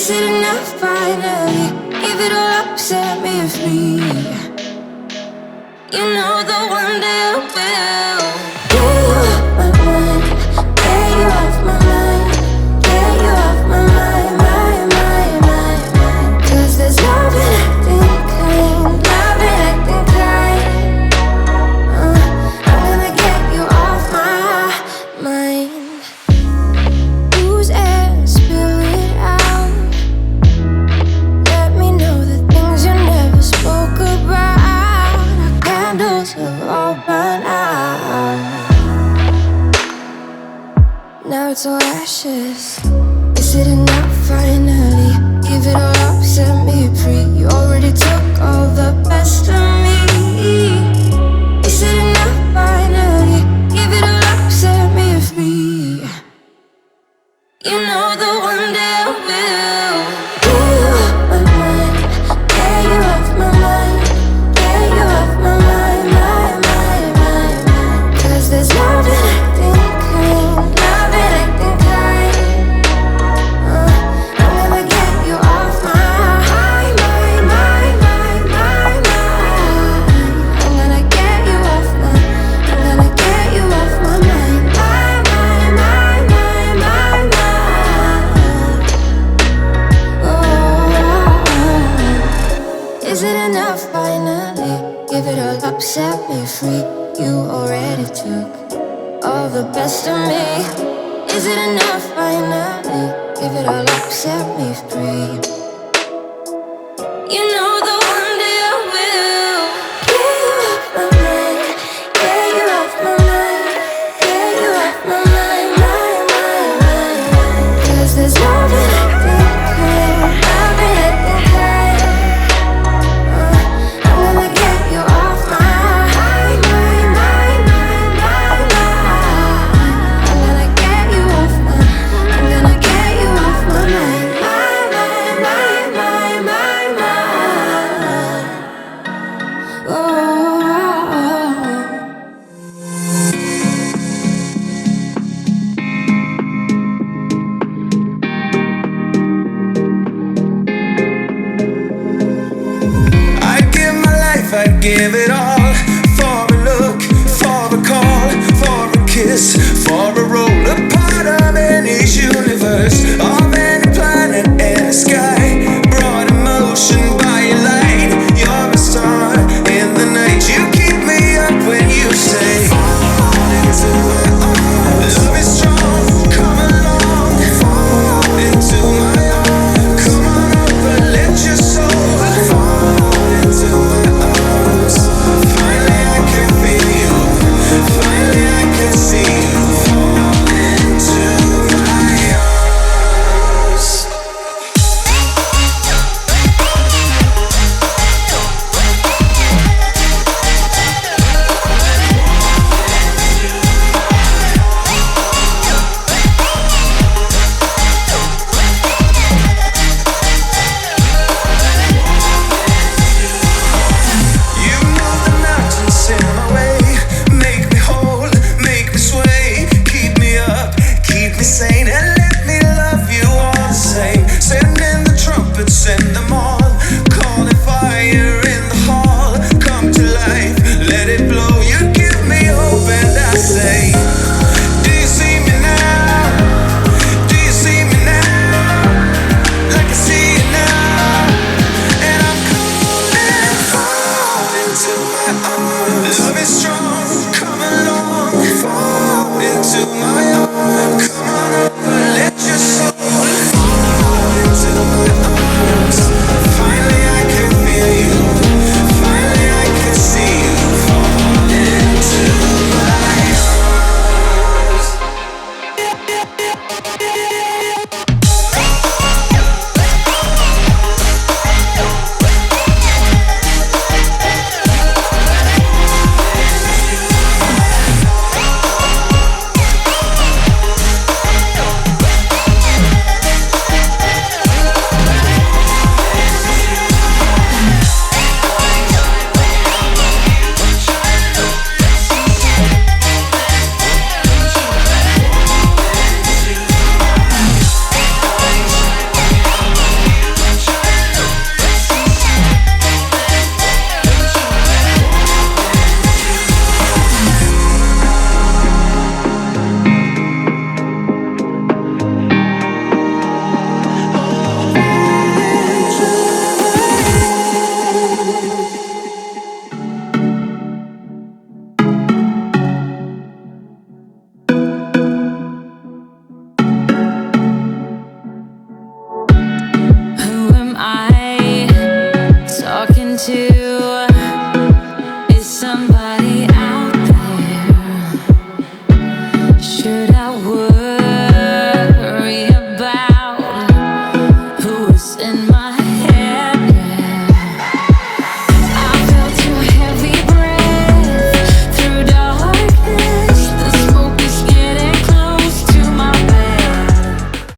Is it enough finally? Give it all up, set me free. You know the one day I will get you off my mind, get you off my mind, get you off my mind, mind. 'Cause there's love in acting kind, love in acting kind. I'm gonna get you off my mind. Lose air, spill it out. Let me know the things you never spoke about. Our candles have all burned out. Now it's all ashes. Is it enough finally? Give it all up, set me free. You already took all the best of me. Is it enough finally? Give it all up, set me free. You know the one day I will get you off my mind, get you off my mind, get you off my mind, mind. 'Cause there's love in acting kind, love in acting kind. I'm gonna get you off my mind. I'm gonna get you off my, I'm gonna get you off my mind, mind. Oh, is it enough finally? Give it all up, set me free. You already took all the best of me. Is it enough finally? Give it all up, set me free. You know the one day I will get you off my mind, get you off my mind, get you off my mind, mind. 'Cause there's love in acting kind, love in acting kind. I'm gonna get you off my mind, I'm gonna get you off my, I'm gonna get you off my mind, mind. Oh. I'd give my life, I'd give it all. For a look, for a call, for a kiss, for a roll. A part of any universe, of any planet in the sky. Brought emotion by your light. You're a star in the night. You keep me up when you say fall into my arms. Love is strong, come along. Fall into my arms. Come on over, let your soul fall into my arms. somebody else.